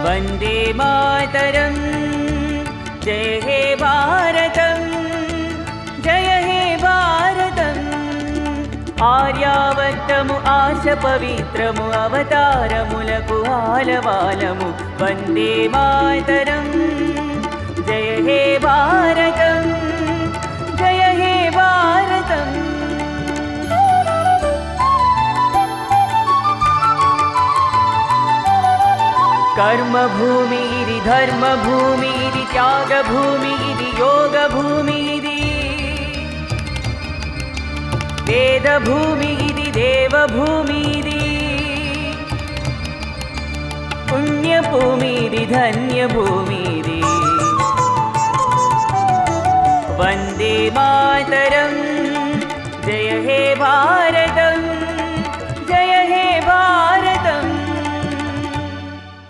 वन्दे मातरं जय हे भारतं जय हे भारतम् आर्यावर्तमु आश पवित्रमु अवतारमुलकु आलवालमु वन्दे मातरं जय हे भारतं जय हे भारतम् कर्मभूमि इति धर्मभूमि इति त्यागभूमि इति योगभूमि इति वेदभूमि इति देवभूमि इति पुण्यभूमि इति धन्यभूमि इति वन्दे मातरं जय हे भारत